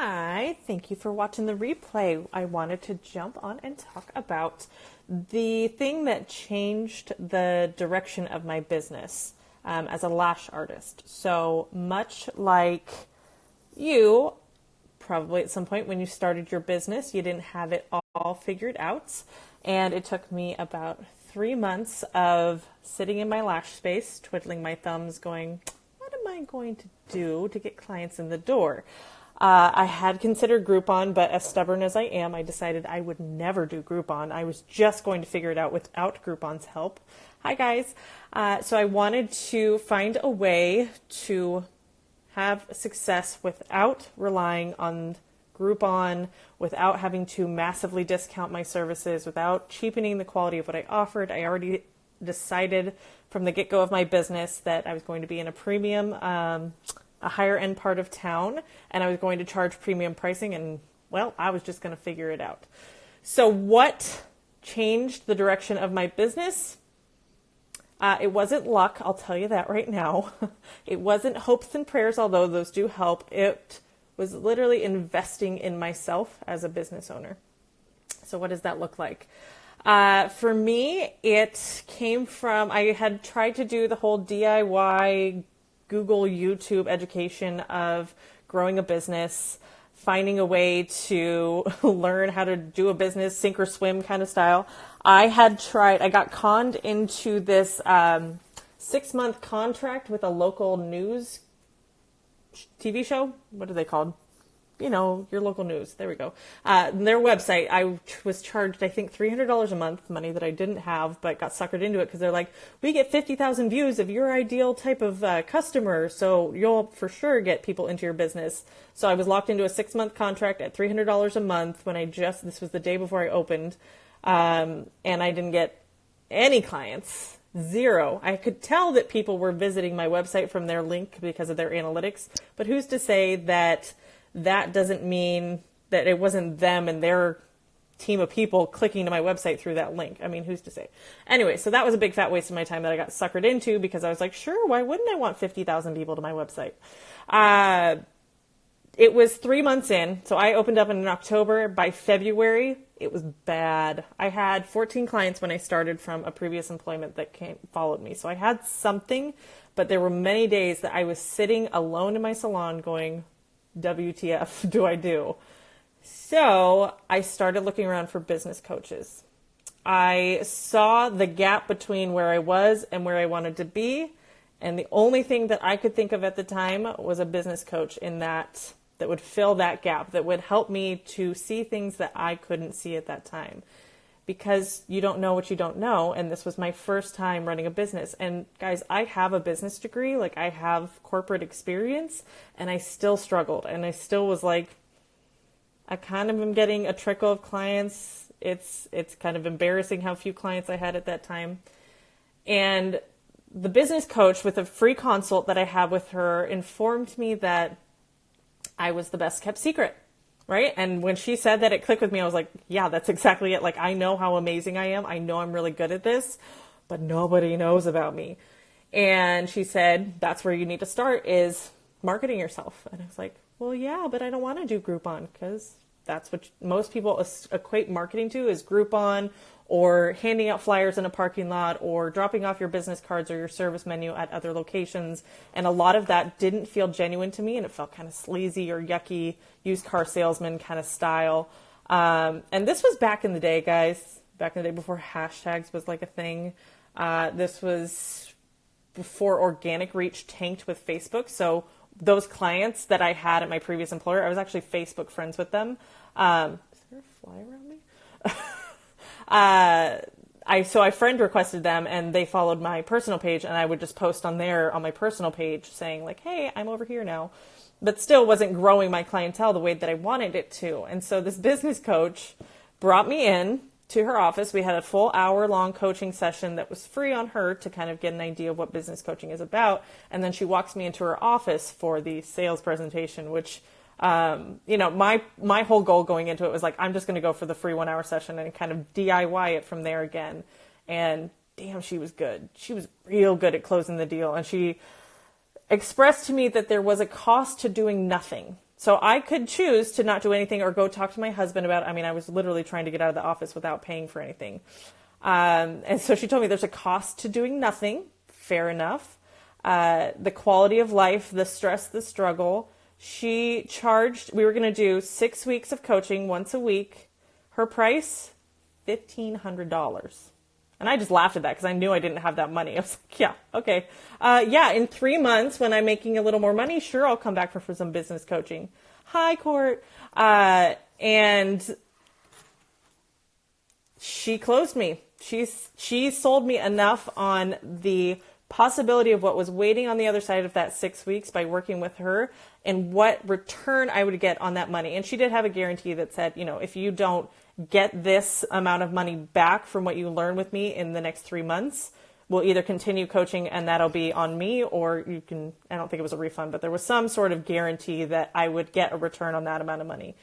Hi, thank you for watching the replay. I wanted to jump on and talk about the thing that changed the direction of my business as a lash artist. So much like you, probably at some point when you started your business, you didn't have it all figured out. And it took me about 3 months of sitting in my lash space, twiddling my thumbs, going, what am I going to do to get clients in the door? I had considered Groupon, but as stubborn as I am, I decided I would never do Groupon. I was just going to figure it out without Groupon's help. Hi, guys. So I wanted to find a way to have success without relying on Groupon, without having to massively discount my services, without cheapening the quality of what I offered. I already decided from the get-go of my business that I was going to be in a premium a higher end part of town, and I was going to charge premium pricing, and well, I was just going to figure it out. So what changed the direction of my business? It wasn't luck, I'll tell you that right now. It wasn't hopes and prayers, although those do help. It was literally investing in myself as a business owner. So what does that look like? For me, it came from, I had tried to do the whole DIY Google, YouTube education of growing a business, finding a way to learn how to do a business, sink or swim kind of style. I got conned into this 6-month contract with a local news TV show. What are they called? You know, your local news. There we go. Their website, I was charged, I think, $300 a month, money that I didn't have, but got suckered into it because they're like, we get 50,000 views of your ideal type of customer, so you'll for sure get people into your business. So I was locked into a 6-month contract at $300 a month when this was the day before I opened, and I didn't get any clients. Zero. I could tell that people were visiting my website from their link because of their analytics, but who's to say that doesn't mean that it wasn't them and their team of people clicking to my website through that link. I mean, who's to say? Anyway, so that was a big fat waste of my time that I got suckered into because I was like, sure, why wouldn't I want 50,000 people to my website? It was 3 months in, so I opened up in October. By February, it was bad. I had 14 clients when I started from a previous employment that followed me. So I had something, but there were many days that I was sitting alone in my salon going, WTF do I do? So I started looking around for business coaches. I saw the gap between where I was and where I wanted to be. And the only thing that I could think of at the time was a business coach that would fill that gap, that would help me to see things that I couldn't see at that time. Because you don't know what you don't know. And this was my first time running a business. And guys, I have a business degree, like I have corporate experience, and I still struggled. And I still was like, I kind of am getting a trickle of clients. It's kind of embarrassing how few clients I had at that time. And the business coach, with a free consult that I had with her, informed me that I was the best kept secret. Right? And when she said that, it clicked with me. I was like, yeah, that's exactly it. Like, I know how amazing I am. I know I'm really good at this, but nobody knows about me. And she said, that's where you need to start, is marketing yourself. And I was like, well, yeah, but I don't want to do Groupon, because that's what most people equate marketing to, is Groupon, or handing out flyers in a parking lot, or dropping off your business cards or your service menu at other locations. And a lot of that didn't feel genuine to me, and it felt kind of sleazy or yucky, used car salesman kind of style. And this was back in the day, guys, back in the day before hashtags was like a thing. This was before organic reach tanked with Facebook. So those clients that I had at my previous employer, I was actually Facebook friends with them. Is there a fly around me? I friend requested them, and they followed my personal page, and I would just post on my personal page saying like, hey, I'm over here now, but still wasn't growing my clientele the way that I wanted it to. And so this business coach brought me in to her office. We had a full hour-long coaching session that was free on her to kind of get an idea of what business coaching is about. And then she walks me into her office for the sales presentation, which my whole goal going into it was like, I'm just going to go for the free 1-hour session and kind of DIY it from there again. And damn, she was good. She was real good at closing the deal. And she expressed to me that there was a cost to doing nothing. So I could choose to not do anything or go talk to my husband about it. I mean, I was literally trying to get out of the office without paying for anything. And so she told me there's a cost to doing nothing. Fair enough. The quality of life, the stress, the struggle. She charged, we were going to do 6 weeks of coaching once a week. Her price, $1,500. And I just laughed at that because I knew I didn't have that money. I was like, yeah, okay. In 3 months when I'm making a little more money, sure, I'll come back for some business coaching. Hi, Court. And she closed me. She sold me enough on the possibility of what was waiting on the other side of that 6 weeks by working with her and what return I would get on that money. And she did have a guarantee that said, if you don't get this amount of money back from what you learn with me in the next 3 months, we'll either continue coaching and that'll be on me, or you can, I don't think it was a refund, but there was some sort of guarantee that I would get a return on that amount of money.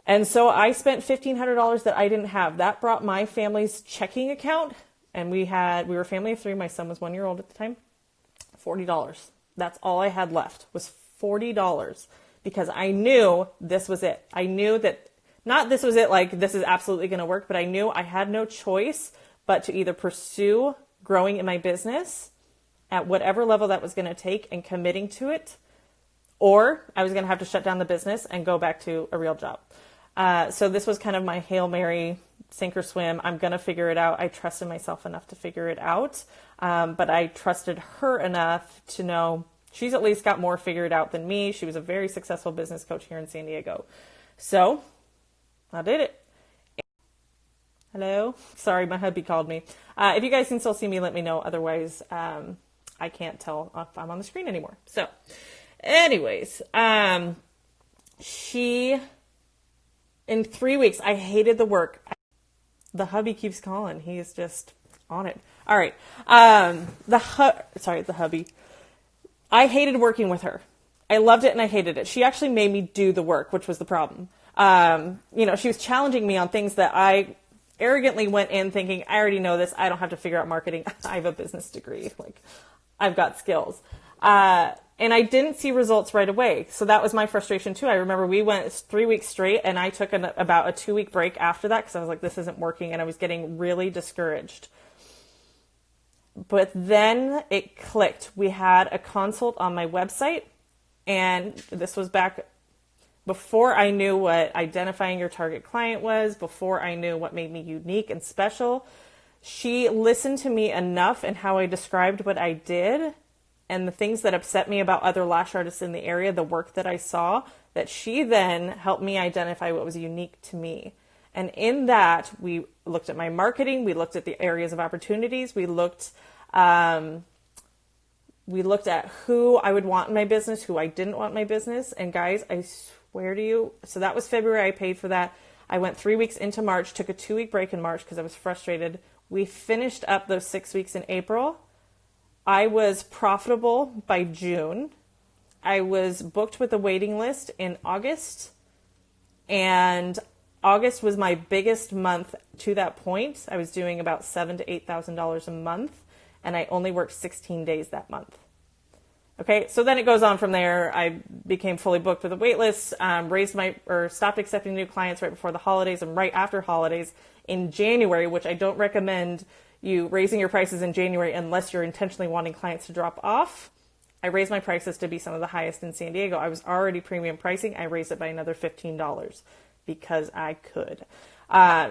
And so I spent $1,500 that I didn't have. That brought my family's checking account, and we were a family of 3. My son was 1 year old at the time. $40. That's all I had left was $40, because I knew this was it. I knew that, not this was it, like this is absolutely going to work, but I knew I had no choice but to either pursue growing in my business at whatever level that was going to take and committing to it, or I was going to have to shut down the business and go back to a real job. So this was kind of my Hail Mary, sink or swim. I'm going to figure it out. I trusted myself enough to figure it out. But I trusted her enough to know she's at least got more figured out than me. She was a very successful business coach here in San Diego. So I did it. Hello? Sorry, my hubby called me. If you guys can still see me, let me know. Otherwise, I can't tell if I'm on the screen anymore. So anyways, in 3 weeks, I hated the work. The hubby keeps calling. He is just on it. All right. The hubby. I hated working with her. I loved it and I hated it. She actually made me do the work, which was the problem. She was challenging me on things that I arrogantly went in thinking, I already know this. I don't have to figure out marketing. I have a business degree. Like, I've got skills. And I didn't see results right away. So that was my frustration too. I remember we went 3 weeks straight and I took about a 2 week break after that because I was like, this isn't working. And I was getting really discouraged. But then it clicked. We had a consult on my website, and this was back before I knew what identifying your target client was, before I knew what made me unique and special. She listened to me enough and how I described what I did and the things that upset me about other lash artists in the area, the work that I saw, that she then helped me identify what was unique to me. And in that, we looked at my marketing, we looked at the areas of opportunities, we looked at who I would want in my business, who I didn't want in my business. And guys, I swear to you, so that was February, I paid for that. I went 3 weeks into March, took a 2 week break in March because I was frustrated. We finished up those 6 weeks in April. I was profitable by June. I was booked with a waiting list in August, and August was my biggest month to that point. I was doing about $7,000 to $8,000 a month, and I only worked 16 days that month. Okay, so then it goes on from there. I became fully booked with a wait list, stopped accepting new clients right before the holidays and right after holidays in January, which I don't recommend you raising your prices in January unless you're intentionally wanting clients to drop off. I raised my prices to be some of the highest in San Diego. I was already premium pricing. I raised it by another $15 because I could.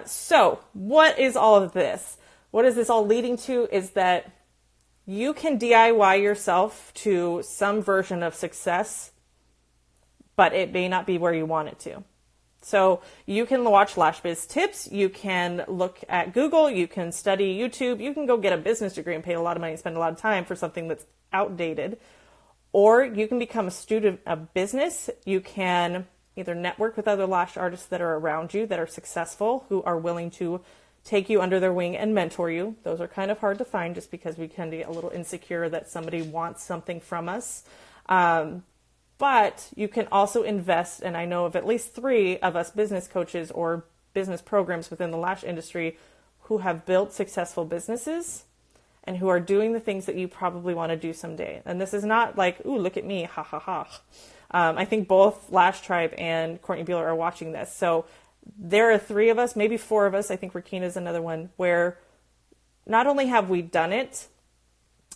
So what is all of this? What is this all leading to is that you can DIY yourself to some version of success, but it may not be where you want it to. So you can watch Lash Biz tips, you can look at Google, you can study YouTube, you can go get a business degree and pay a lot of money and spend a lot of time for something that's outdated, or you can become a student of business. You can either network with other lash artists that are around you that are successful, who are willing to take you under their wing and mentor you. Those are kind of hard to find just because we tend to get a little insecure that somebody wants something from us. But you can also invest, and I know of at least 3 of us business coaches or business programs within the lash industry who have built successful businesses. and who are doing the things that you probably want to do someday. And this is not like, ooh, look at me, ha ha ha. I think both Lash Tribe and Courtney Bueller are watching this. So there are 3 of us, maybe 4 of us, I think Rakina's another one, where not only have we done it,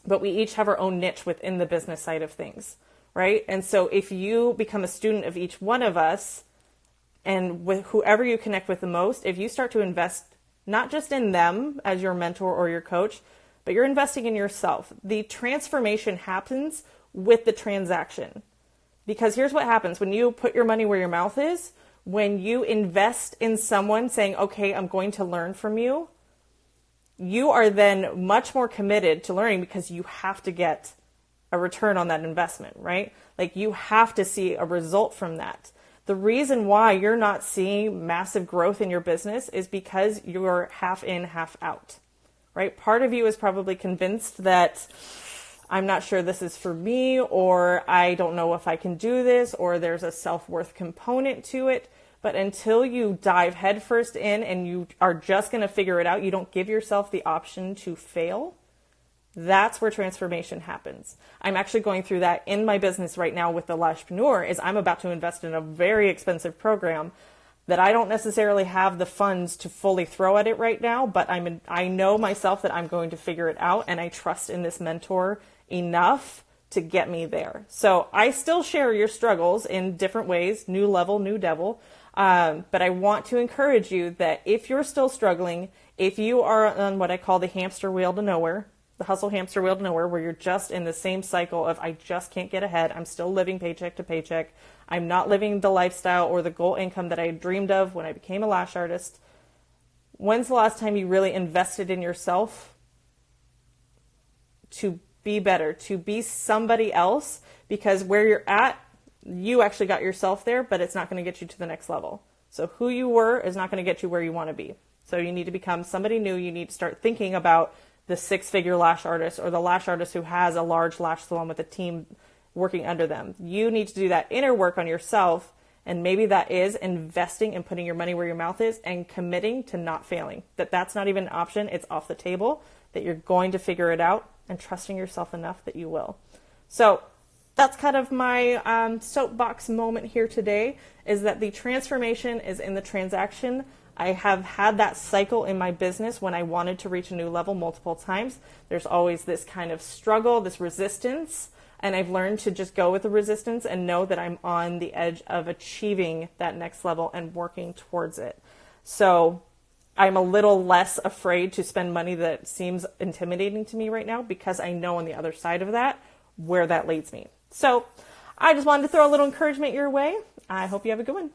but we each have our own niche within the business side of things, right? And so if you become a student of each one of us, and with whoever you connect with the most, if you start to invest not just in them as your mentor or your coach, but you're investing in yourself, the transformation happens with the transaction. Because here's what happens when you put your money where your mouth is. When you invest in someone saying, okay, I'm going to learn from you, you are then much more committed to learning because you have to get a return on that investment, right? Like you have to see a result from that. The reason why you're not seeing massive growth in your business is because you're half in, half out, right? Part of you is probably convinced that I'm not sure this is for me, or I don't know if I can do this, or there's a self-worth component to it. But until you dive headfirst in and you are just going to figure it out, you don't give yourself the option to fail. That's where transformation happens. I'm actually going through that in my business right now with the Lashpreneur. Is I'm about to invest in a very expensive program that I don't necessarily have the funds to fully throw at it right now, but I know myself that I'm going to figure it out, and I trust in this mentor enough to get me there. So I still share your struggles in different ways, new level, new devil. But I want to encourage you that if you're still struggling, if you are on what I call the hamster wheel to nowhere, the hustle hamster wheel to nowhere, where you're just in the same cycle of, I just can't get ahead. I'm still living paycheck to paycheck. I'm not living the lifestyle or the goal income that I dreamed of when I became a lash artist. When's the last time you really invested in yourself to be better, to be somebody else? Because where you're at, you actually got yourself there, but it's not going to get you to the next level. So who you were is not going to get you where you want to be. So you need to become somebody new. You need to start thinking about the 6-figure lash artist, or the lash artist who has a large lash salon with a team working under them. You need to do that inner work on yourself. And maybe that is investing and putting your money where your mouth is and committing to not failing. That's not even an option. It's off the table, that you're going to figure it out, and trusting yourself enough that you will. So that's kind of my soapbox moment here today, is that the transformation is in the transaction. I have had that cycle in my business when I wanted to reach a new level multiple times. There's always this kind of struggle, this resistance, and I've learned to just go with the resistance and know that I'm on the edge of achieving that next level and working towards it. So I'm a little less afraid to spend money that seems intimidating to me right now, because I know on the other side of that where that leads me. So I just wanted to throw a little encouragement your way. I hope you have a good one.